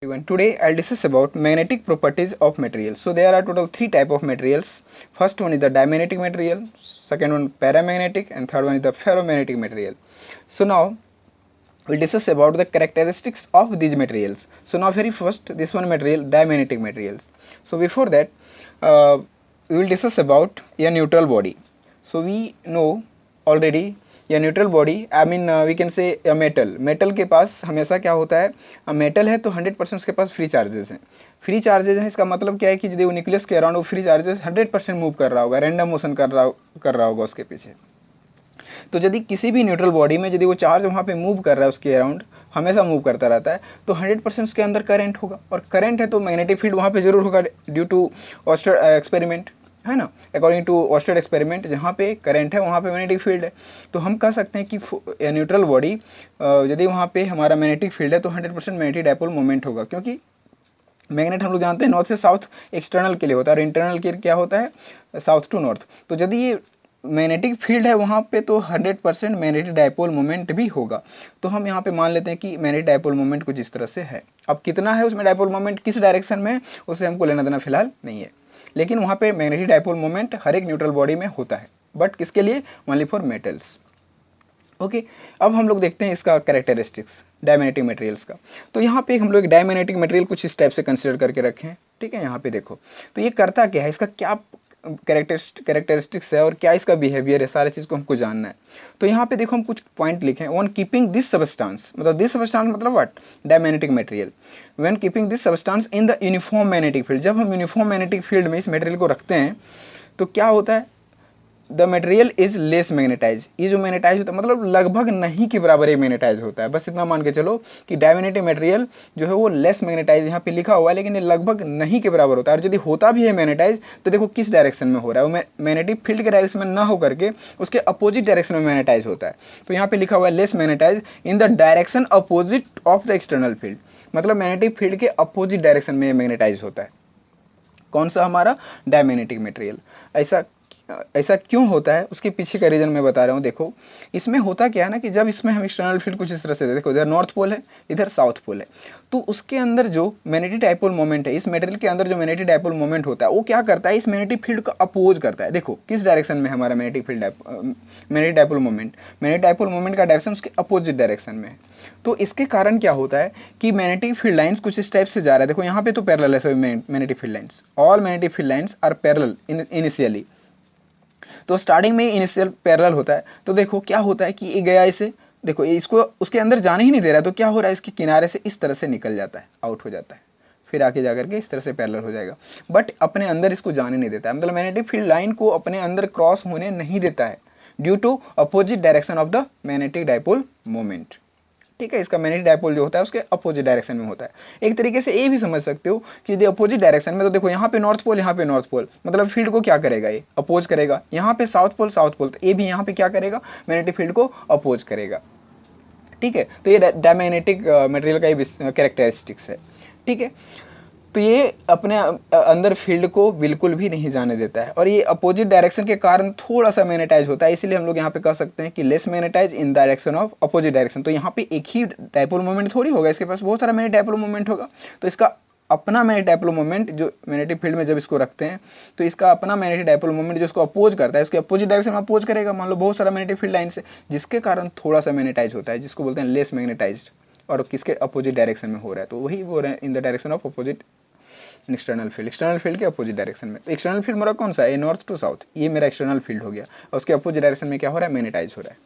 Everyone, today I'll discuss about magnetic properties of materials. So there are total three type of materials. First one is the dimagnetic material, second one paramagnetic, and third one is the ferromagnetic material. So now we'll discuss about the characteristics of these materials. So now very first this one material, dimagnetic materials. So before that we will discuss about a neutral body. So we know already या neutral body I mean we can say metal के पास हमेशा क्या होता है, metal है तो 100% उसके पास फ्री चार्जेस हैं. फ्री चार्जेस हैं इसका मतलब क्या है कि यदि वो न्यूक्लियस के अराउंड वो फ्री चार्जेस 100% मूव कर रहा होगा, रैंडम मोशन कर रहा होगा उसके पीछे. तो यदि किसी भी न्यूट्रल बॉडी में यदि वो चार्ज वहाँ पे मूव कर रहा है उसके अराउंड हमेशा मूव करता रहता है तो 100% उसके अंदर करंट होगा, और करंट है तो मैग्नेटिक फील्ड वहाँ पे जरूर होगा ड्यू टू ऑस्टर एक्सपेरिमेंट, है ना. अकॉर्डिंग टू ऑस्टेड एक्सपेरिमेंट जहाँ पे करंट है वहाँ पे मैग्नेटिक फील्ड है. तो हम कह सकते हैं कि न्यूट्रल बॉडी यदि वहाँ पे हमारा मैग्नेटिक फील्ड है तो 100% मैग्नेटिक डायपोल मोमेंट होगा, क्योंकि मैग्नेट हम लोग जानते हैं नॉर्थ से साउथ एक्सटर्नल के लिए होता है और इंटरनल के क्या होता है साउथ टू नॉर्थ. तो यदि ये मैग्नेटिक फील्ड है वहाँ पे तो 100% मैग्नेटिक डायपोल मोमेंट भी होगा. तो हम यहाँ पे मान लेते हैं कि मैग्नेटिक डायपोल मोमेंट कुछ इस तरह से है. अब कितना है उसमें डायपोल मोमेंट, किस डायरेक्शन में, उसे हमको लेना देना फिलहाल नहीं है, लेकिन वहाँ पे मैग्नेटिक डायपोल मोमेंट हर एक न्यूट्रल बॉडी में होता है, बट किसके लिए, ओनली फॉर मेटल्स. ओके, अब हम लोग देखते हैं इसका कैरेक्टरिस्टिक्स डायमैग्नेटिक मटेरियल्स का. तो यहाँ पे हम लोग एक डायमैग्नेटिक मटेरियल कुछ इस टाइप से कंसिडर करके रखे हैं. ठीक है, यहाँ पे देखो तो ये करता क्या है, इसका क्या कैरेक्टरिस्टिक्स है और क्या इसका बिहेवियर है, सारी चीज़ को हमको जानना है. तो यहाँ पे देखो हम कुछ पॉइंट लिखे हैं. वन कीपिंग दिस सबस्टांस, मतलब दिस सबस्टांस मतलब what, diamagnetic material. When keeping this substance in the uniform magnetic field, जब हम यूनिफॉर्म मैग्नेटिक फील्ड में इस मटेरियल को रखते हैं तो क्या होता है, the material is less magnetize. ये जो मैग्नेटाइज होता है मतलब लगभग नहीं के बराबर ये मैग्नेटाइज होता है. बस इतना मान के चलो कि डायमैग्नेटिक मटेरियल जो है वो लेस मैग्नेटाइज यहाँ पे लिखा हुआ है, लेकिन ये लगभग नहीं के बराबर होता है. और यदि होता भी है मैग्नेटाइज तो देखो किस डायरेक्शन में हो रहा है, वो मैग्नेटिक फील्ड के डायरेक्शन में ना हो करके उसके अपोजिट डायरेक्शन में मैग्नेटाइज होता है. तो यहाँ पे लिखा हुआ है less magnetize in the direction opposite of the external field, मतलब मैग्नेटिक फील्ड के अपोजिट डायरेक्शन में मैग्नेटाइज होता है. कौन सा, हमारा डायमैग्नेटिक मटेरियल. ऐसा क्यों होता है उसके पीछे का रीज़न मैं बता रहा हूँ. देखो इसमें होता क्या है ना कि जब इसमें हम एक्सटर्नल फील्ड कुछ इस तरह से, देखो इधर नॉर्थ पोल है इधर साउथ पोल है, तो उसके अंदर जो मैग्नेटिक डायपोल मोमेंट है, इस मटेरियल के अंदर जो मैग्नेटिक डायपोल मोमेंट होता है वो क्या करता है, इस मैग्नेटिक फील्ड को अपोज करता है. देखो किस डायरेक्शन में हमारा मैग्नेटिक डायपोल मोमेंट का डायरेक्शन उसके अपोजिट डायरेक्शन में है. तो इसके कारण क्या होता है कि मैग्नेटिक फील्ड लाइंस कुछ इस टाइप से जा रहा है. देखो यहाँ पे तो पैरेलल है सभी magnetic field lines, all magnetic field lines are parallel initially. तो स्टार्टिंग में इनिशियल पैरेलल होता है. तो देखो क्या होता है कि ये गया इसे, देखो इसको उसके अंदर जाने ही नहीं दे रहा है, तो क्या हो रहा है इसके किनारे से इस तरह से निकल जाता है, आउट हो जाता है, फिर आके जाकर के इस तरह से पैरेलल हो जाएगा, बट अपने अंदर इसको जाने नहीं देता है, मतलब मैग्नेटिक फील्ड लाइन को अपने अंदर क्रॉस होने नहीं देता है due to opposite direction of the magnetic dipole moment. ठीक है, इसका मैग्नेटिक डायपोल जो होता है उसके अपोजिट डायरेक्शन में होता है. एक तरीके से ये भी समझ सकते हो कि यदि अपोजिट डायरेक्शन में, तो देखो यहाँ पे नॉर्थ पोल यहाँ पे नॉर्थ पोल, मतलब फील्ड को क्या करेगा, ये अपोज करेगा. यहाँ पे साउथ पोल, तो ये भी यहाँ पे क्या करेगा, मैग्नेटिक फील्ड को अपोज करेगा. ठीक है, तो ये डायमैग्नेटिक मटेरियल का ही कैरेक्टरिस्टिक्स है. ठीक है, तो ये अपने अंदर फील्ड को बिल्कुल भी नहीं जाने देता है, और ये अपोजिट डायरेक्शन के कारण थोड़ा सा मैग्नेटाइज होता है. इसलिए हम लोग यहाँ पे कह सकते हैं कि less magnetize in direction of opposite direction. तो यहाँ पे एक ही डायपोल मोमेंट थोड़ी होगा, इसके पास बहुत सारा मैग्नेटिक डायपोल मोमेंट होगा. तो इसका अपना मैग्नेटिक डायपोल मोमेंट जो मैग्नेटिक फील्ड में जब इसको रखते हैं तो इसका अपना मैग्नेटिक डायपोल मोमेंट जो इसको अपोज करता है उसके अपोजिट डायरेक्शन में अपोज करेगा. मान लो बहुत सारा मैग्नेटिक फील्ड लाइन से, जिसके कारण थोड़ा सा मैग्नेटाइज होता है, जिसको बोलते हैं लेस मैग्नेटाइज्ड, और किसके अपोजिट डायरेक्शन में हो रहा है, तो वही वो इन the direction of opposite external field के अपोजिट डायरेक्शन में. तो एक्सटर्नल फील्ड मेरा कौन सा है, नॉर्थ टू साउथ, ये मेरा एक्सटर्नल फील्ड हो गया, और उसके अपोजिट डायरेक्शन में क्या हो रहा है, मैग्नेटाइज हो रहा है.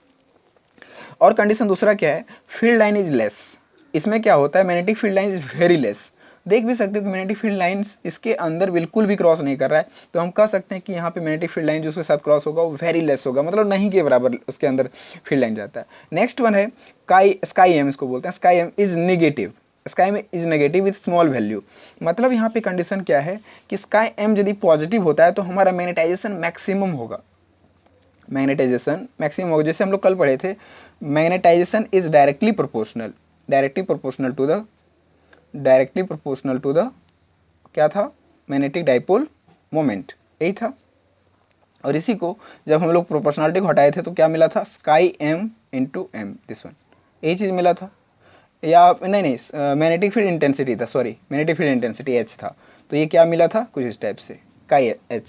और कंडीशन दूसरा क्या है, फील्ड लाइन इज लेस. इसमें क्या होता है, magnetic field line is very less. देख भी सकते हो मैग्नेटिक फील्ड लाइंस इसके अंदर बिल्कुल भी क्रॉस नहीं कर रहा है, तो हम कह सकते हैं कि यहाँ पे मैग्नेटिक फील्ड लाइन जो उसके साथ क्रॉस होगा वो वेरी लेस होगा, मतलब नहीं के बराबर उसके अंदर फील्ड लाइन जाता है. नेक्स्ट वन है स्काई एम, इसको बोलते हैं chi M is negative. Chi M is negative with small value, मतलब यहाँ पे कंडीशन क्या है कि स्काई एम यदि पॉजिटिव होता है तो हमारा मैग्नेटाइजेशन मैक्सिमम होगा. मैग्नेटाइजेशन मैक्सिमम होगा, जैसे हम लोग कल पढ़े थे, magnetization is directly proportional to the क्या था, मैग्नेटिक डायपोल मोमेंट, यही था. और इसी को जब हम लोग प्रोपोर्शनलिटी को हटाए थे तो क्या मिला था, chi M into M, this one, यही चीज़ मिला था. या नहीं मैग्नेटिक फील्ड इंटेंसिटी था, sorry magnetic field intensity H था, तो ये क्या मिला था कुछ इस टाइप से काई एच।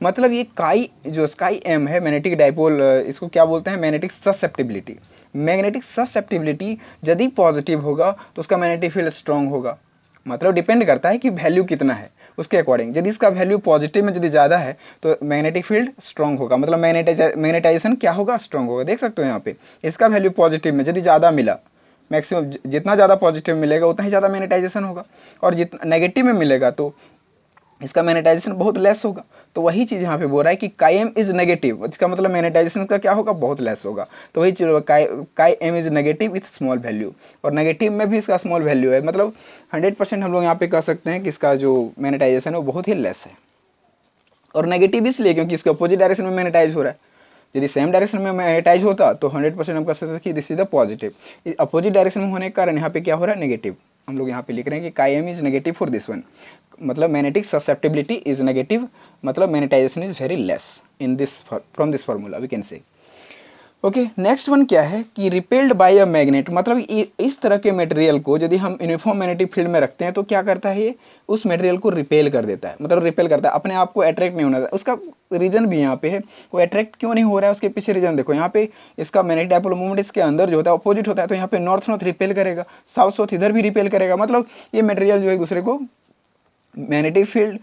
मतलब ये काई जो स्काई एम है मैग्नेटिक डाइपोल, इसको क्या बोलते हैं मैग्नेटिक ससेप्टिबिलिटी। मैग्नेटिक ससेप्टिबिलिटी यदि पॉजिटिव होगा तो उसका मैग्नेटिक फील्ड स्ट्रॉन्ग होगा, मतलब डिपेंड करता है कि वैल्यू कितना है उसके अकॉर्डिंग। यदि इसका वैल्यू पॉजिटिव में यदि ज़्यादा है तो मैग्नेटिक फील्ड स्ट्रॉन्ग होगा, मतलब मैग्नेटाइजेशन क्या होगा स्ट्रॉन्ग होगा। देख सकते हो यहाँ पे इसका वैल्यू पॉजिटिव में यदि ज़्यादा मिला, मैक्सिमम जितना ज़्यादा पॉजिटिव मिलेगा उतना ही ज़्यादा मैग्नेटाइजेशन होगा, और जितना नेगेटिव में मिलेगा तो इसका मैग्नेटाइजेशन बहुत लेस होगा। तो वही चीज़ यहाँ पे बोल रहा है कि काई एम इज नेगेटिव, इसका मतलब मैग्नेटाइजेशन का क्या होगा बहुत लेस होगा। तो वही चीज़ chi M is negative with small value, और नेगेटिव में भी इसका स्मॉल वैल्यू है, मतलब 100% हम लोग यहाँ पे कह सकते हैं कि इसका जो मैग्नेटाइजेशन है वो बहुत ही लेस है। और नेगेटिव इसलिए क्योंकि इसके अपोजिट डायरेक्शन में मैग्नेटाइज हो रहा है। यदि सेम डायरेक्शन में मैग्नेटाइज होता तो 100% हम कह सकते हैं कि this is the positive. Opposite direction में होने के कारण यहाँ पे क्या हो रहा है नेगेटिव। हम लोग यहाँ पे लिख रहे हैं कि chi M is negative for this one, मतलब मैग्नेटिक ससेप्टिबिलिटी इज नेगेटिव, मतलब magnetization is very less in this from this formula we can say. Okay, next one क्या है कि रिपेल्ड बाय अ मैग्नेट, मतलब इस तरह के मटेरियल को यदि हम यूनिफॉर्म मैग्नेटिक फील्ड में रखते हैं तो क्या करता है ये उस मटेरियल को रिपेल कर देता है, मतलब रिपेल करता है, अपने आप को अट्रैक्ट नहीं होना। उसका रीजन भी यहाँ पे है, वो अट्रैक्ट क्यों नहीं हो रहा है उसके पीछे रीजन देखो। यहाँ पे इसका मैग्नेटिक डाइपोल मोमेंट इसके अंदर जो होता है अपोजिट होता है, तो यहाँ पे नॉर्थ नॉर्थ रिपेल करेगा, साउथ साउथ इधर भी रिपेल करेगा, मतलब ये मटेरियल जो है एक दूसरे को मैग्नेटिक फील्ड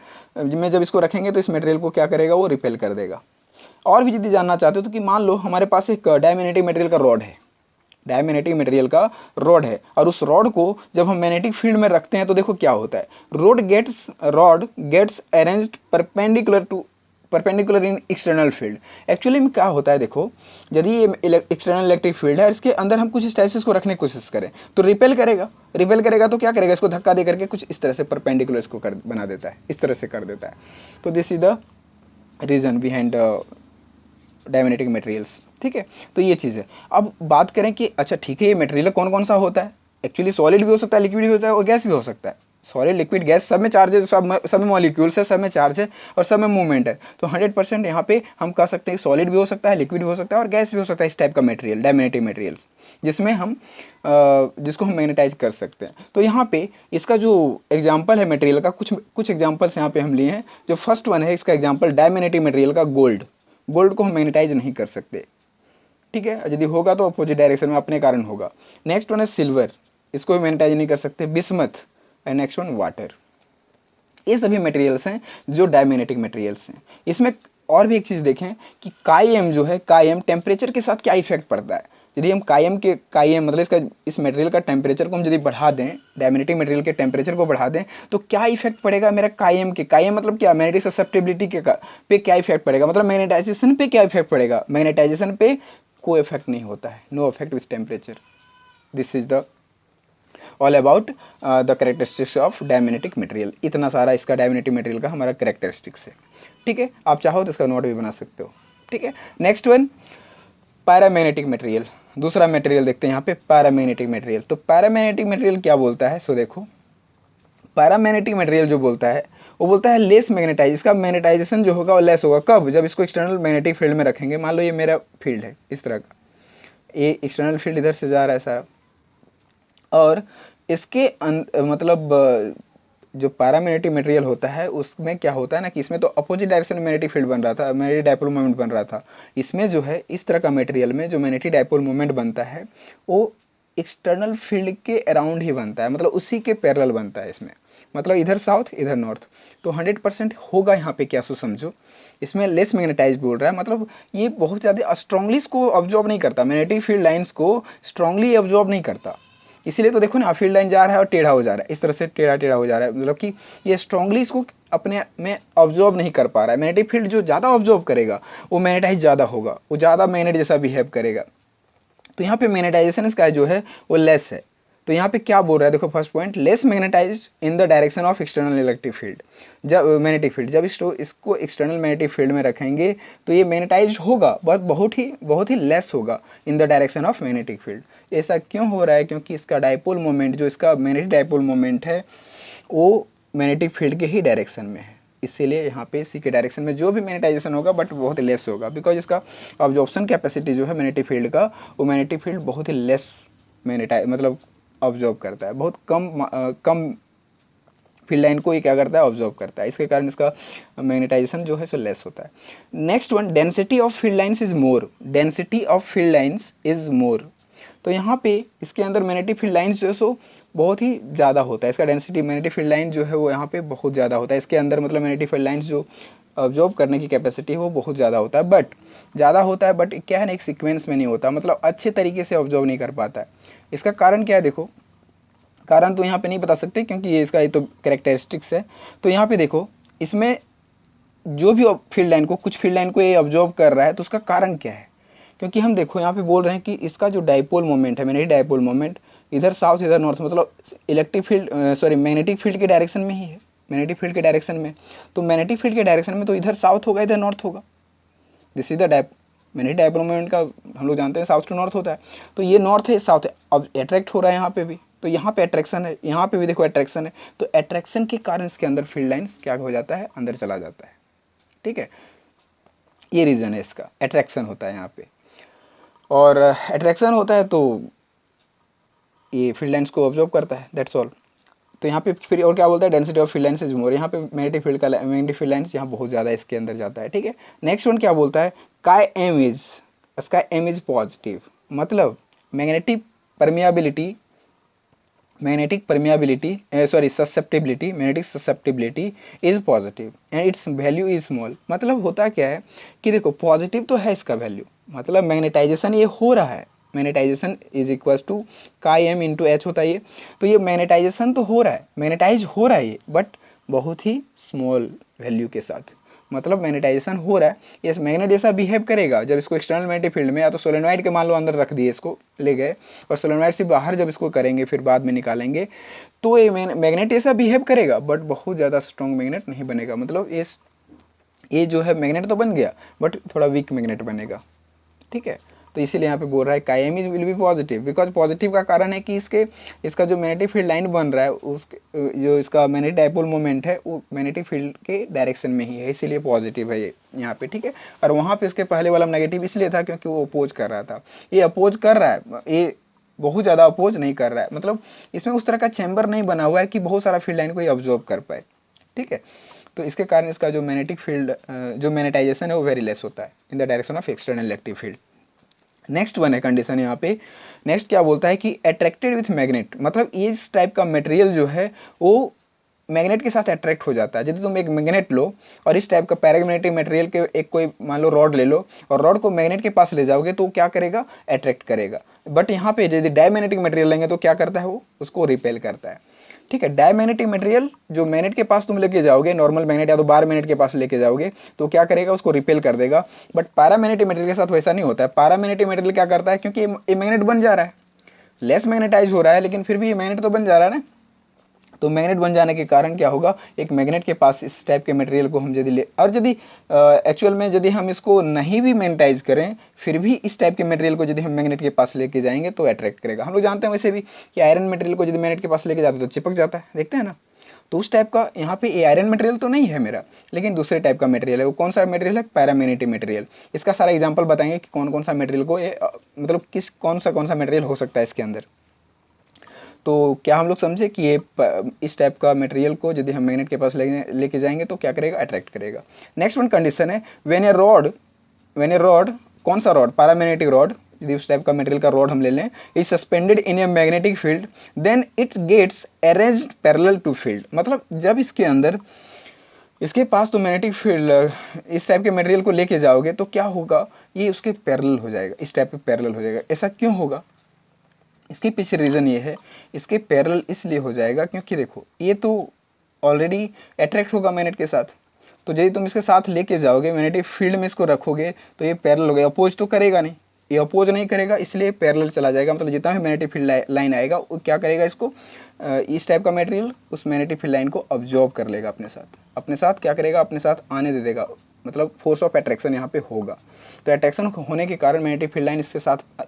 में जब इसको रखेंगे तो इस मटेरियल को क्या करेगा वो रिपेल कर देगा। और भी यदि जानना चाहते हो तो कि मान लो हमारे पास एक डायमैग्नेटिक मटेरियल का रॉड है, डायमैग्नेटिक मटेरियल का रॉड है, और उस रॉड को जब हम मैग्नेटिक फील्ड में रखते हैं तो देखो क्या होता है, rod gets arranged perpendicular in external field. Actually में क्या होता है देखो, यदि ये एक्सटर्नल इलेक्ट्रिक फील्ड है, इसके अंदर हम कुछ इस टाइप से इसको रखने की कोशिश करें तो रिपेल करेगा तो क्या करेगा इसको धक्का दे करके कुछ इस तरह से परपेंडिकुलर इसको बना देता है, इस तरह से कर देता है। तो this is the reason behind diamagnetic materials, ठीक है। तो ये चीज़ है। अब बात करें कि अच्छा ठीक है ये मटेरियल कौन कौन सा होता है, एक्चुअली सॉलिड भी हो सकता है, लिक्विड भी होता है और गैस भी हो सकता है। सॉलिड लिक्विड गैस सब में चार्ज है, सब में मॉलिक्यूल्स है, सब में चार्ज है और सब में मूवमेंट है। तो 100% यहाँ पे हम कह सकते हैं सॉलिड भी हो सकता है, लिक्विड भी हो सकता है और गैस भी हो सकता है, इस टाइप का मटेरियल डायमैग्नेटिक मटेरियल्स जिसमें हम जिसको हम मैग्नेटाइज कर सकते हैं। तो यहाँ पे इसका जो एग्जाम्पल है मटेरियल का, कुछ एग्जाम्पल्स यहाँ पे हम लिए हैं। जो फर्स्ट वन है इसका एग्जाम्पल डायमैग्नेटिक मटेरियल का गोल्ड को हम मैग्नेटाइज नहीं कर सकते, ठीक है, यदि होगा तो अपोजिट डायरेक्शन में अपने कारण होगा। नेक्स्ट वन है सिल्वर, इसको भी मैग्नेटाइज नहीं कर सकते, bismuth, and next one water. ये सभी मटेरियल्स हैं जो डायमैग्नेटिक मटेरियल्स हैं। इसमें और भी एक चीज़ देखें कि काई एम जो है, काई एम टेम्परेचर के साथ क्या इफेक्ट पड़ता है। यदि हम काई एम मतलब इस मटेरियल का टेम्परेचर को हम यदि बढ़ा दें, डायमैग्नेटिक मटेरियल के टेम्परेचर को बढ़ा दें तो क्या इफेक्ट पड़ेगा मेरा काई एम मतलब क्या मैग्नेटिक ससेप्टिबिलिटी के पे क्या इफेक्ट पड़ेगा, मतलब मैग्नेटाइजेशन पे क्या इफेक्ट पड़ेगा। मैग्नेटाइजेशन पे कोई इफेक्ट नहीं होता है, no effect with temperature. This is the all about the characteristics of diamagnetic material. इतना सारा इसका डायमैग्नेटिक मटेरियल का हमारा कैरेक्टरिस्टिक्स है, ठीक है। आप चाहो तो इसका नोट भी बना सकते हो, ठीक है। नेक्स्ट वन पैरामैग्नेटिक मटेरियल, दूसरा मटेरियल देखते हैं यहाँ पे पैरामैग्नेटिक मटेरियल। तो पैरामैग्नेटिक मटेरियल क्या बोलता है, सो देखो पैरामैग्नेटिक मटेरियल जो बोलता है वो बोलता है लेस मैग्नेटाइज, इसका मैग्नेटाइजेशन जो होगा वो लेस होगा। कब, जब इसको एक्सटर्नल मैग्नेटिक फील्ड में रखेंगे। मान लो ये मेरा फील्ड है इस तरह का, ये एक्सटर्नल फील्ड इधर से जा रहा है सारा, और इसके मतलब जो पैरामैग्नेटिक मटेरियल होता है उसमें क्या होता है ना कि इसमें तो अपोजिट डायरेक्शन में मैग्नेटिक फील्ड बन रहा था, मैग्नेटिक डाइपोल मोमेंट बन रहा था। इसमें जो है इस तरह का मटेरियल में जो मैग्नेटिक डाइपोल मोमेंट बनता है वो एक्सटर्नल फील्ड के अराउंड ही बनता है, मतलब उसी के पैरेलल बनता है इसमें, मतलब इधर साउथ इधर नॉर्थ। तो 100% होगा यहाँ पे क्या, सो समझो इसमें लेस मैग्नेटाइज बोल रहा है, मतलब ये बहुत ज़्यादा स्ट्रांगली इसको ऑब्जॉर्व नहीं करता, मैग्नेटिक फील्ड लाइन्स को स्ट्रांगली ऑब्जॉर्व नहीं करता। इसीलिए तो देखो ना फील्ड लाइन जा रहा है और टेढ़ा हो जा रहा है, इस तरह से टेढ़ा हो जा रहा है, मतलब कि ये स्ट्रांगली इसको अपने में ऑब्जॉर्व नहीं कर पा रहा है। मैग्नेटिक फील्ड जो ज़्यादा ऑब्जॉर्व करेगा वो मैग्नेटाइज ज़्यादा होगा, वो ज़्यादा मैग्नेट जैसा बिहेव करेगा। तो यहाँ पे मैग्नेटाइजेशन इसका जो है वो लेस है। तो यहाँ पे क्या बोल रहा है देखो, first point less magnetize in the direction of external electric field. जब मैग्नेटिक फील्ड जब इसको एक्सटर्नल मैग्नेटिक फील्ड में रखेंगे तो ये मैग्नेटाइज होगा बहुत ही लेस होगा इन the direction of magnetic field. ऐसा क्यों हो रहा है, क्योंकि इसका डाइपोल मोमेंट जो इसका मैग्नेटिक डाइपोल मोमेंट है वो मैग्नेटिक फील्ड के ही डायरेक्शन में है, इसीलिए यहाँ पे इसी के डायरेक्शन में जो भी मैग्नेटाइजेशन होगा बट बहुत लेस होगा, बिकॉज इसका ऑब्जॉर्प्शन कैपेसिटी जो है मैग्नेटिक फील्ड का वो मैग्नेटिक फील्ड बहुत ही लेस मतलब ऑब्जॉर्व करता है, बहुत कम फील्ड लाइन को ये क्या करता है, ऑब्जॉर्व करता है। इसके कारण इसका मैग्नेटाइजेशन जो है सो लेस होता है। Next one, density of field lines is more, density of field lines is more. तो यहाँ पे इसके अंदर मैग्नेटिक फील्ड लाइन्स जो है सो बहुत ही ज़्यादा होता है, इसका डेंसिटी मैग्नेटिक फील्ड लाइन जो है वो यहाँ पे बहुत ज़्यादा होता है। इसके अंदर मतलब मैग्नेटिक फील्ड लाइन्स जो ऑब्जॉर्व करने की कैपेसिटी है वो बहुत ज़्यादा होता है, बट ज़्यादा होता है, बट क्या है ना, एक सीक्वेंस में नहीं होता, मतलब अच्छे तरीके से ऑब्जॉर्व नहीं कर पाता है। इसका कारण क्या है, देखो कारण तो यहाँ पे नहीं बता सकते क्योंकि ये इसका ये तो कैरेक्टरिस्टिक्स है। तो यहाँ पे देखो, इसमें जो भी फील्ड लाइन को, कुछ फील्ड लाइन को ये ऑब्जॉर्व कर रहा है, तो उसका कारण क्या है, क्योंकि हम देखो यहाँ पे बोल रहे हैं कि इसका जो डाइपोल मोमेंट है, मैग्नेटिक डाइपोल मोमेंट, इधर साउथ इधर नॉर्थ, मतलब इलेक्ट्रिक फील्ड मैग्नेटिक फील्ड के डायरेक्शन में ही है, मैग्नेटिक फील्ड के डायरेक्शन में। तो मैग्नेटिक फील्ड के डायरेक्शन में तो इधर साउथ होगा, इधर नॉर्थ होगा। This is the magnetic dipole moment का हम लोग जानते हैं साउथ टू नॉर्थ होता है। तो ये नॉर्थ है, साउथ है, अब अट्रैक्ट हो रहा है यहाँ पे भी, तो यहाँ पे अट्रैक्शन है, यहाँ पे भी देखो अट्रैक्शन है। तो अट्रैक्शन के कारण इसके अंदर फील्ड लाइन्स क्या हो जाता है, अंदर चला जाता है। ठीक है, ये रीज़न है इसका, अट्रैक्शन होता है यहाँ पे, और अट्रैक्शन होता है तो ये फील्ड लाइन्स को ऑब्जॉर्व करता है, दैट्स ऑल। तो यहाँ पे फिर और क्या बोलता है, density of field lines is more, यहाँ पे मैग्नेटिक फील्ड लाइन्स यहाँ बहुत ज़्यादा इसके अंदर जाता है। ठीक है, नेक्स्ट वन क्या बोलता है, काय एम इज पॉजिटिव, मतलब magnetic permeability magnetic susceptibility is positive and it's value is small. मतलब होता क्या है कि देखो, पॉजिटिव तो है इसका वैल्यू, मतलब मैग्नेटाइजेशन ये हो रहा है, magnetization is equal to chi M into H होता है ये। तो ये मैग्नेटाइजेशन तो हो रहा है, मैग्नेटाइज हो रहा है ये, बट बहुत ही स्मॉल वैल्यू के साथ, मतलब मैग्नेटाइजेशन हो रहा है। ये मैग्नेट जैसा बिहेव करेगा जब इसको एक्सटर्नल मैग्नेटिक फील्ड में, या तो सोलेनॉइड के मान लो अंदर रख दिए, इसको ले गए, और सोलेनॉइड से बाहर जब इसको करेंगे फिर बाद में निकालेंगे, तो ये मैग्नेट जैसा बिहेव करेगा, बट बहुत ज़्यादा स्ट्रॉन्ग मैग्नेट नहीं बनेगा। मतलब ये जो है मैग्नेट तो बन गया, बट थोड़ा वीक मैग्नेट बनेगा। ठीक है, तो इसीलिए यहाँ पे बोल रहा है कायम is will be positive, because positive का कारण है कि इसका जो मैग्नेटिक फील्ड लाइन बन रहा है, उसके जो इसका मैग्नेटिक डाइपोल मोमेंट है वो मैग्नेटिक फील्ड के डायरेक्शन में ही है, इसीलिए पॉजिटिव है ये यहाँ पे। ठीक है, और वहाँ पे उसके पहले वाला नेगेटिव इसलिए था क्योंकि वो अपोज कर रहा था, ये अपोज कर रहा है, ये बहुत ज़्यादा अपोज नहीं कर रहा है, मतलब इसमें उस तरह का चैम्बर नहीं बना हुआ है कि बहुत सारा फील्ड लाइन को ये ऑब्जॉर्व कर पाए। ठीक है, तो इसके कारण इसका जो मैग्नेटिक फील्ड जो मैग्नेटाइजेशन है वो वेरी लेस होता है इन the direction of external electric field. Next one है कंडीशन यहाँ पे, नेक्स्ट क्या बोलता है कि अट्रैक्टेड विथ मैग्नेट, मतलब इस टाइप का मटेरियल जो है वो मैग्नेट के साथ अट्रैक्ट हो जाता है। यदि तुम एक मैग्नेट लो और इस टाइप का पैरामैग्नेटिक मटेरियल के एक कोई मान लो रॉड ले लो, और रॉड को मैग्नेट के पास ले जाओगे तो क्या करेगा, अट्रैक्ट करेगा। बट यहाँ पे यदि डायमैग्नेटिक मटेरियल लेंगे तो क्या करता है, वो उसको रिपेल करता है। ठीक है, डायमैग्नेटिक मटेरियल जो मैग्नेट के पास तुम लेके जाओगे, नॉर्मल मैग्नेट या तो बार मैग्नेट के पास लेके जाओगे तो क्या करेगा, उसको रिपेल कर देगा। बट पैरामैग्नेटिक मटेरियल के साथ वैसा नहीं होता है। पैरामैग्नेटिक मटेरियल क्या करता है, क्योंकि ये मैग्नेट बन जा रहा है, लेस मैग्नेटाइज हो रहा है, लेकिन फिर भी ये मैग्नेट तो बन जा रहा है ना। तो मैग्नेट बन जाने के कारण क्या होगा, एक मैग्नेट के पास इस टाइप के मटेरियल को हम यदि ले, और यदि एक्चुअल में यदि हम इसको नहीं भी मैग्नेटाइज करें, फिर भी इस टाइप के मटेरियल को यदि हम मैग्नेट के पास लेके जाएंगे तो अट्रैक्ट करेगा। हम लोग जानते हैं वैसे भी कि आयरन मटेरियल को यदि मैग्नेट के पास लेके जाते हैं तो चिपक जाता है, देखते हैं ना। तो उस टाइप का यहाँ पे आयरन मटेरियल तो नहीं है मेरा, लेकिन दूसरे टाइप का मटेरियल है। वो कौन सा मटेरियल है, पैरामैग्नेटिक मटेरियल। इसका सारा एग्जांपल बताएंगे कि कौन कौन सा मटेरियल को मतलब कौन सा मटेरियल हो सकता है इसके अंदर। तो क्या हम लोग समझे कि ये इस टाइप का मटेरियल को यदि हम मैग्नेट के पास लेके जाएंगे तो क्या करेगा, अट्रैक्ट करेगा। नेक्स्ट वन कंडीशन है, व्हेन ए रॉड, कौन सा रॉड, पैरामैग्नेटिक रॉड, यदि उस टाइप का मटेरियल का रॉड हम ले लें, is suspended in a magnetic field then it's gets arranged parallel to field. मतलब जब इसके अंदर इसके पास तो मैग्नेटिक फील्ड, इस टाइप के मटेरियल को लेके जाओगे तो क्या होगा, ये उसके पैरेलल हो जाएगा, इस टाइप के पैरेलल हो जाएगा। ऐसा क्यों होगा, इसके पीछे रीज़न ये है, इसके पैरेलल इसलिए हो जाएगा क्योंकि देखो ये तो ऑलरेडी अट्रैक्ट होगा मैग्नेट के साथ, तो यदि तुम इसके साथ लेके जाओगे मैग्नेटिक फील्ड में इसको रखोगे तो ये पैरेलल हो गया, अपोज तो करेगा नहीं, ये अपोज नहीं करेगा, इसलिए पैरेलल चला जाएगा। मतलब जितना भी मैग्नेटिक फील्ड लाइन आएगा वो क्या करेगा, इसको इस टाइप का मटेरियल उस मैग्नेटिक फील्ड लाइन को ऑब्जॉर्व कर लेगा अपने साथ क्या करेगा, अपने साथ आने दे देगा, मतलब फोर्स ऑफ अट्रैक्शन यहाँ पे होगा। तो अट्रैक्शन होने के कारण मैग्नेटिक फील्ड लाइन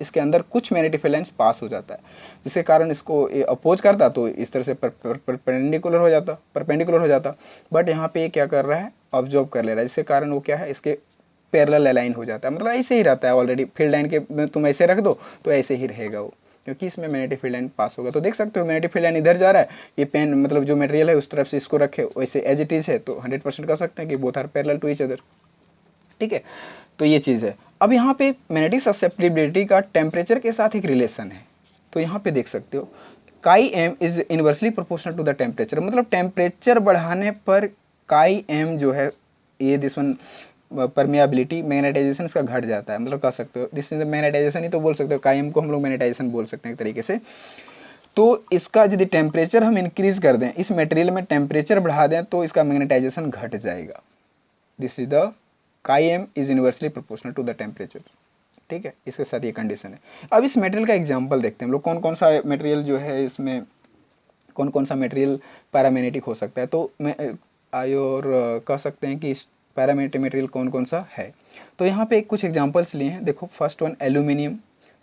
इसके अंदर कुछ मैग्नेटिक फील्ड लाइन्स पास हो जाता है, जिसके कारण इसको अपोज करता तो इस तरह से परपेंडिकुलर हो जाता। बट यहाँ पे ये क्या कर रहा है, ऑब्जॉर्व कर ले रहा है, जिसके कारण वो क्या है, इसके पैरेलल अलाइन हो जाता है। मतलब ऐसे ही रहता है ऑलरेडी, फील्ड लाइन के तुम ऐसे रख दो तो ऐसे ही रहेगा वो, क्योंकि इसमें मैग्नेटिक फील्ड लाइन पास होगा। तो देख सकते हो मैग्नेटिक फील्ड लाइन इधर जा रहा है, ये पेन मतलब जो मटेरियल है उस तरफ से इसको रखे वैसे एज इट इज़ है, तो 100% कर सकते हैं कि both are parallel to each other. ठीक है, तो ये चीज़ है। अब यहाँ पे मैग्नेटिक ससेप्टिबिलिटी का टेम्परेचर के साथ एक रिलेशन है। तो यहाँ पे देख सकते हो chi M is inversely proportional to the temperature, मतलब टेम्परेचर बढ़ाने पर काई एम जो है ये दिस वन परमियाबिलिटी मैग्नेटाइजेशन इसका घट जाता है, मतलब कह सकते हो दिस इज मैग्नेटाइजेशन ही तो बोल सकते हो, काई एम को हम लोग मैग्नेटाइजेशन बोल सकते हैं एक तरीके से। तो इसका यदि टेम्परेचर हम इंक्रीज कर दें, इस मटेरियल में टेम्परेचर बढ़ा दें तो इसका मैग्नेटाइजेशन घट जाएगा। This is the chi M is inversely proportional to the temperature. ठीक है, इसके साथ ये कंडीशन है। अब इस मटेरियल का एग्जांपल देखते हैं हम लोग, कौन कौन सा मटेरियल जो है इसमें कौन कौन सा मटेरियल पैरामैग्नेटिक हो सकता है। तो मैं और कह सकते हैं कि पैरामैग्नेटिक मटेरियल कौन कौन सा है। तो यहाँ पे कुछ एग्जांपल्स लिए हैं, देखो first one aluminium,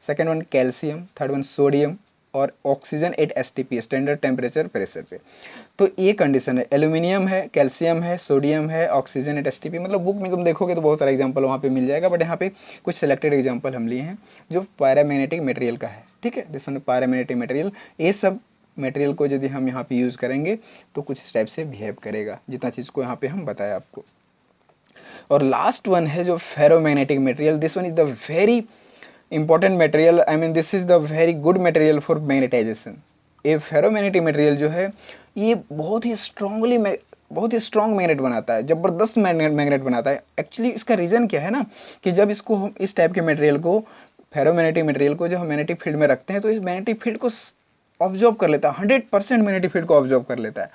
second one calcium, third one sodium और oxygen at STP standard temperature pressure पे। तो ये कंडीशन है, एल्यूमिनियम है, कैल्शियम है, सोडियम है, ऑक्सीजन एट STP। मतलब बुक में तुम देखोगे तो बहुत सारा एग्जांपल वहाँ पे मिल जाएगा, बट यहाँ पे कुछ सिलेक्टेड एग्जांपल हम लिए हैं जो पैरामैग्नेटिक मटेरियल का है। ठीक है, दिस वन पैरामैग्नेटिक मटेरियल। ये सब मटेरियल को यदि हम यहाँ पे यूज़ करेंगे तो कुछ इस टाइप से बिहेव करेगा, जितना चीज़ को यहाँ पे हम बताया आपको। और लास्ट वन है जो ferromagnetic material, this one is the very important material, I mean this is the very good material for magnetization. ये फेरोमैग्नेटिक मटेरियल जो है ये बहुत ही स्ट्रॉन्ग मैग्नेट बनाता है, ज़बरदस्त मैग्नेट बनाता है। एक्चुअली इसका रीज़न क्या है ना कि जब इसको हम इस टाइप के मटेरियल को फेरोमैग्नेटिक मटेरियल को जब हम मैग्नेटिक फील्ड में रखते हैं तो इस मैग्नेटिक फील्ड को ऑब्जॉर्व कर लेता है, 100% मैग्नेटिक फील्ड को ऑब्जॉर्व कर लेता है।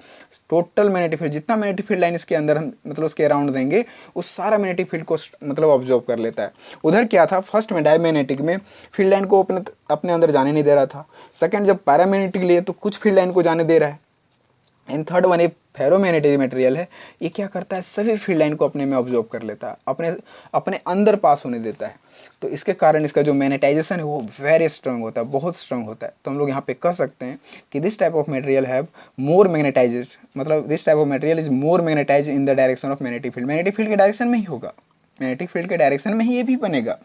टोटल मैग्नेटिक फील्ड जितना मैग्नेटिक फील्ड लाइन इसके अंदर हम मतलब उसके अराउंड देंगे उस सारा मैग्नेटिक फील्ड को मतलब ऑब्जॉर्व कर लेता है। उधर क्या था, फर्स्ट में डायमैग्नेटिक में फील्ड लाइन को अपने अंदर जाने नहीं दे रहा था, सेकंड जब पैरामैग्नेटिक लिए तो कुछ फील्ड लाइन को जाने दे रहा है, एंड थर्ड वन ये फेरोमैग्नेटिक मटेरियल है, ये क्या करता है सभी फील्ड लाइन को अपने में ऑब्जॉर्व कर लेता है, अपने अंदर पास होने देता है। तो इसके कारण इसका जो मैग्नेटाइजेशन है वो वेरी स्ट्रांग होता है, बहुत स्ट्रांग होता है। तो हम लोग यहाँ पे कह सकते हैं कि this type of material have more magnetized, मतलब this type of material is more magnetize in the direction of magnetic field. Magnetic field के डायरेक्शन में ही होगा, मैग्नेटिक फील्ड के डायरेक्शन में ही ये भी बनेगा,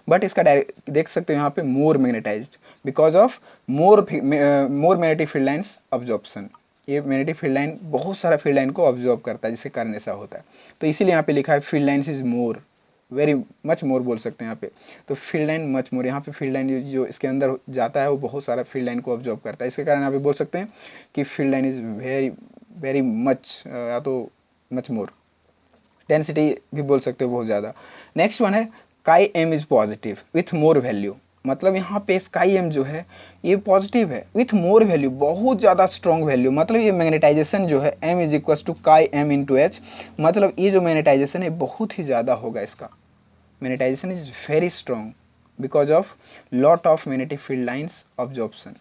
बट इसका देख सकते हो यहाँ पे more magnetized because of more magnetic field lines absorption. ये मैग्नेटिक फील्ड लाइन बहुत सारा फील्ड लाइन को ऑब्जॉर्व करता है, जिसके कारण ऐसा होता है। तो इसीलिए यहाँ पे लिखा है field lines is more, very much more बोल सकते हैं यहाँ पे। तो फील्ड लाइन मच मोर, यहाँ पे फील्ड लाइन जो इसके अंदर जाता है वो बहुत सारा फील्ड लाइन को ऑब्जॉर्व करता है, इसके कारण यहाँ पे बोल सकते हैं कि field line is very very much, या तो मच मोर, डेंसिटी भी बोल सकते हो बहुत ज़्यादा। नेक्स्ट वन है chi m is positive with more value, मतलब यहाँ पे स्काई एम जो है ये पॉजिटिव है विथ मोर वैल्यू, बहुत ज़्यादा स्ट्रॉन्ग वैल्यू। मतलब ये मैग्नेटाइजेशन जो है m is equals to chi M into H, मतलब ये जो मैग्नेटाइजेशन है बहुत ही ज़्यादा होगा, इसका magnetisation is very strong because of lot of magnetic field lines absorption.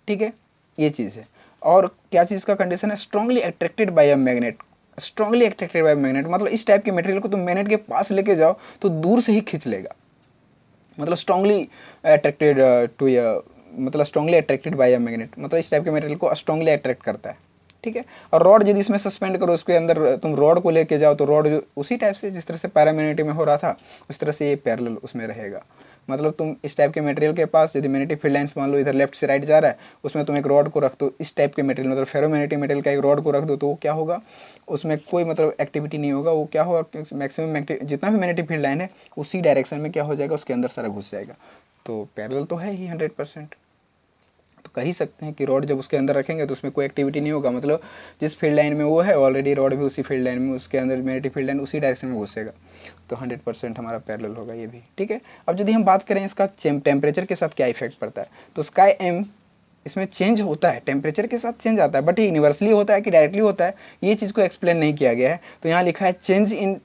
ठीक है, ये चीज़ है। और क्या चीज़ का कंडीशन है, strongly attracted by a magnet, strongly attracted by magnet, मतलब इस टाइप के मटेरियल को तुम मैग्नेट के पास लेके जाओ तो दूर से ही खींच लेगा, मतलब स्ट्रांगली अट्रैक्टेड टू मतलब strongly attracted by a magnet, मतलब इस टाइप के मटेरियल को स्ट्रांगली अट्रैक्ट करता है। ठीक है, और रॉड यदि इसमें सस्पेंड करो, उसके अंदर तुम रॉड को लेके जाओ तो रॉड जो उसी टाइप से जिस तरह से पैरामैग्नेटिक में हो रहा था उस तरह से ये पैरेलल उसमें रहेगा। मतलब तुम इस टाइप के मटेरियल के पास यदि मैग्नेटिक फील्ड लाइन्स मान लो इधर लेफ्ट से राइट जा रहा है, उसमें तुम एक रॉड को रख दो, इस टाइप के मटेरियल मतलब फेरोमैग्नेटिक मटेरियल का एक रॉड को रख दो, तो वो क्या होगा, उसमें कोई मतलब एक्टिविटी नहीं होगा, वो क्या होगा मैक्सिमम जितना भी मैग्नेटिक फील्ड लाइन है उसी डायरेक्शन में क्या हो जाएगा, उसके अंदर सारा घुस जाएगा। तो पैरेलल तो है ही 100%। तो कह ही सकते हैं कि रॉड जब उसके अंदर रखेंगे तो उसमें कोई एक्टिविटी नहीं होगा, मतलब जिस फील्ड लाइन में वो है ऑलरेडी रॉड भी उसी फील्ड लाइन में, उसके अंदर मैग्नेटिक फील्ड लाइन उसी डायरेक्शन में घुसेगा, तो 100% हमारा पैरेलल होगा ये भी। ठीक है, अब यदि हम बात करें इसका टेम्परेचर के साथ क्या इफेक्ट पड़ता है, तो स्काई एम इसमें चेंज होता है, टेम्परेचर के साथ चेंज आता है, बट ये यूनिवर्सली होता है कि डायरेक्टली होता है ये चीज़ को एक्सप्लेन नहीं किया गया है। तो यहाँ लिखा है change in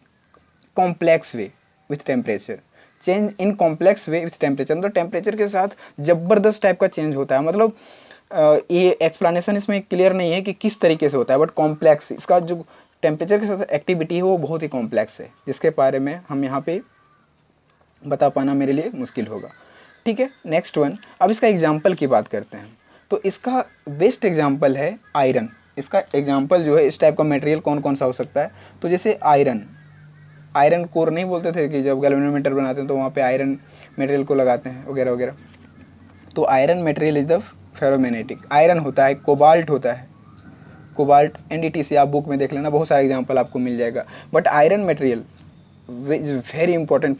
complex way with temperature, change in complex way with temperature, मतलब टेम्परेचर के साथ ज़बरदस्त टाइप का चेंज होता है। मतलब ये एक्सप्लेनेशन इसमें क्लियर नहीं है कि किस तरीके से होता है, बट कॉम्प्लेक्स इसका जो टेम्परेचर के साथ एक्टिविटी है वो बहुत ही कॉम्प्लेक्स है, जिसके बारे में हम यहाँ पे बता पाना मेरे लिए मुश्किल होगा। ठीक है, नेक्स्ट वन, अब इसका एग्जाम्पल की बात करते हैं। तो इसका बेस्ट एग्जाम्पल है आयरन। इसका एग्जाम्पल जो है इस टाइप का मटेरियल कौन कौन सा हो सकता है, तो जैसे आयरन कोर नहीं बोलते थे कि जब गैल्वेनोमीटर बनाते हैं तो वहाँ पे आयरन मटेरियल को लगाते हैं वगैरह वगैरह। तो iron material is the ferromagnetic. Iron होता है, कोबाल्ट होता है, कोबाल्ट NDTC आप बुक में देख लेना, बहुत सारे एग्जांपल आपको मिल जाएगा। But iron material is very important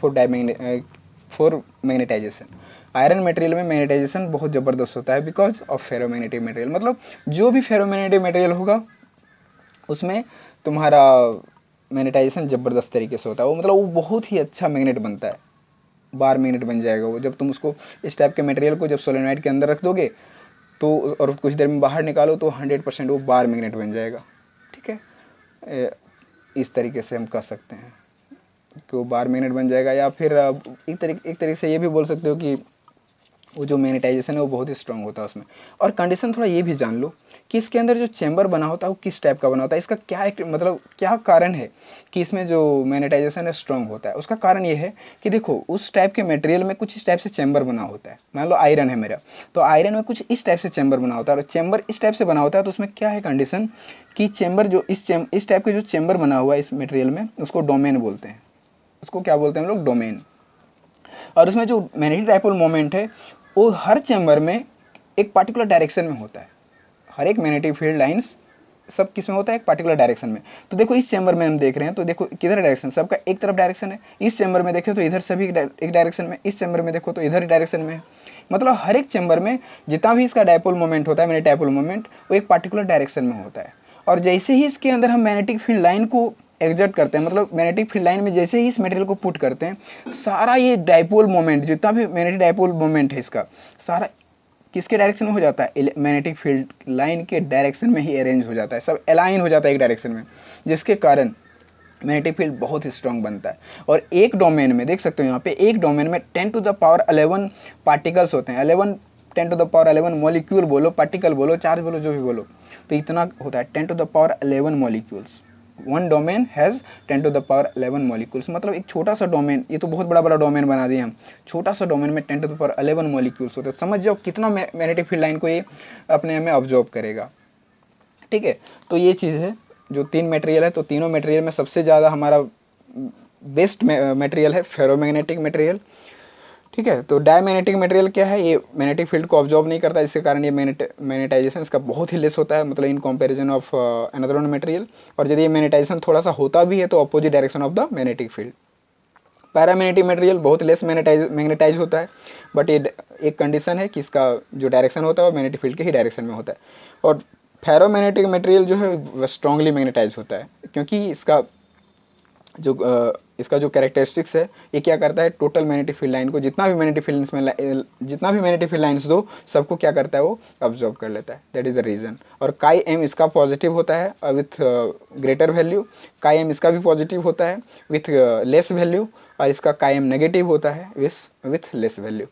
for magnetization. Iron material में मैग्नेटाइजेशन बहुत ज़बरदस्त होता है बिकॉज ऑफ फेरोमैग्नेटिक मटेरियल। मतलब जो भी फेरोमैग्नेटिक मटेरियल होगा उसमें तुम्हारा मैग्नेटाइजेशन ज़बरदस्त तरीके से होता है। वो मतलब वो बहुत ही अच्छा मैग्नेट बनता है, बार मैग्नेट बन जाएगा वो। जब तुम उसको इस टाइप के मटेरियल को जब सोलेनोइड के अंदर रख दोगे तो और कुछ देर में बाहर निकालो तो 100% वो बार मैग्नेट बन जाएगा। ठीक है, इस तरीके से हम कह सकते हैं कि वो बार मैग्नेट बन जाएगा। या फिर एक तरीके से ये भी बोल सकते हो कि वो जो मैग्नेटाइजेशन है वो बहुत ही स्ट्रांग होता है उसमें। और कंडीशन थोड़ा ये भी जान लो कि इसके अंदर जो चैम्बर बना होता है वो किस टाइप का बना होता है, इसका क्या मतलब क्या कारण है कि इसमें जो मैग्नेटाइजेशन है स्ट्रांग होता है। उसका कारण ये है कि देखो उस टाइप के मटेरियल में कुछ इस टाइप से चैम्बर बना होता है। मान लो आयरन है मेरा, तो आयरन में कुछ इस टाइप से चैम्बर बना होता है, और चैम्बर इस टाइप से बना होता है तो उसमें क्या है कंडीशन कि चैम्बर जो इस टाइप के जो चैम्बर बना हुआ है इस मटेरियल में उसको डोमेन बोलते हैं। उसको क्या बोलते हैं हम लोग? डोमेन। और उसमें जो मैग्नेटिक डाइपोल मोमेंट है वो हर चैम्बर में एक पार्टिकुलर डायरेक्शन में होता है। हर एक मैग्नेटिक फील्ड लाइंस सब किस में होता है? एक पार्टिकुलर डायरेक्शन में। तो देखो इस चैम्बर में हम देख रहे हैं तो देखो किधर डायरेक्शन, सबका एक तरफ डायरेक्शन है। इस चैम्बर में देखें तो इधर सभी एक डायरेक्शन में, इस चैम्बर में देखो तो इधर डायरेक्शन में है। मतलब हर एक चैम्बर में जितना भी इसका डाइपोल मोमेंट होता है, मैग्नेटिक डाइपोल मोमेंट, वो एक पार्टिकुलर डायरेक्शन में होता है। और जैसे ही इसके अंदर हम मैग्नेटिक फील्ड लाइन को एग्जर्ट करते हैं, मतलब मैग्नेटिक फील्ड लाइन में जैसे ही इस मटेरियल को पुट करते हैं, सारा ये डाइपोल मोमेंट, जितना भी मैग्नेटिक डाइपोल मोमेंट है इसका, सारा किसके डायरेक्शन में हो जाता है? मैग्नेटिक फील्ड लाइन के डायरेक्शन में ही अरेंज हो जाता है, सब अलाइन हो जाता है एक डायरेक्शन में, जिसके कारण मैग्नेटिक फील्ड बहुत ही स्ट्रांग बनता है। और एक डोमेन में देख सकते हो यहाँ पे, एक डोमेन में 10⁻11 पार्टिकल्स होते हैं। 10⁻11 मॉलिक्यूल बोलो, पार्टिकल बोलो, चार्ज बोलो, जो भी बोलो, तो इतना होता है 10⁻11 molecules. One domain has 10⁻11 molecules. मतलब एक छोटा सा डोमेन, ये तो बहुत बड़ा बड़ा डोमेन बना दिए हम, छोटा सा डोमेन में 10⁻11 मॉलिक्यूल्स होते हैं। समझ जाओ कितना मैग्नेटिक फील्ड लाइन को ये अपने में ऑब्जॉर्व करेगा। ठीक है, तो ये चीज़ है। जो तीन मटेरियल है तो तीनों मटेरियल में सबसे ज़्यादा हमारा बेस्ट मटेरियल है फेरोमैग्नेटिक मटेरियल। ठीक है, तो डायमैग्नेटिक मटेरियल क्या है? ये मैग्नेटिक फील्ड को ऑब्जॉर्व नहीं करता, इसके कारण ये मैग्नेटाइजेशन इसका बहुत ही लेस होता है, मतलब in comparison of another one material. और यदि ये मैग्नेटाइजेशन थोड़ा सा होता भी है तो opposite direction of the magnetic field. Paramagnetic material बहुत लेस मैग्नेटाइज होता है, बट ये एक कंडीशन है कि इसका जो डायरेक्शन होता है वो मैग्नेटिक फील्ड के ही डायरेक्शन में होता है। और फेरोमैग्नेटिक मटेरियल जो है वह स्ट्रांगली मैग्नेटाइज होता है, क्योंकि इसका जो कैरेक्टरिस्टिक्स है, ये क्या करता है? टोटल मैग्नेटिक फील्ड लाइन को, जितना भी मैग्नेटिक फील्ड लाइन्स दो, सबको क्या करता है? वो ऑब्जॉर्व कर लेता है। That is the reason. और काई एम इसका पॉजिटिव होता है with greater value, chi m इसका भी पॉजिटिव होता है विथ लेस वैल्यू, और इसका काई एम नेगेटिव होता है विथ लेस वैल्यू।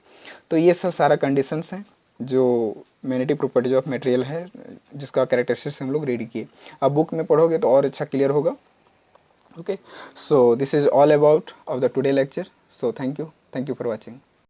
तो ये सब सारा कंडीशंस हैं जो मैग्नेटिक प्रॉपर्टीज ऑफ मटेरियल है, जिसका कैरेक्टरिस्टिक्स हम लोग रेडी किए। अब बुक में पढ़ोगे तो और अच्छा क्लियर होगा। Okay, so this is all about of the today lecture. So thank you for watching.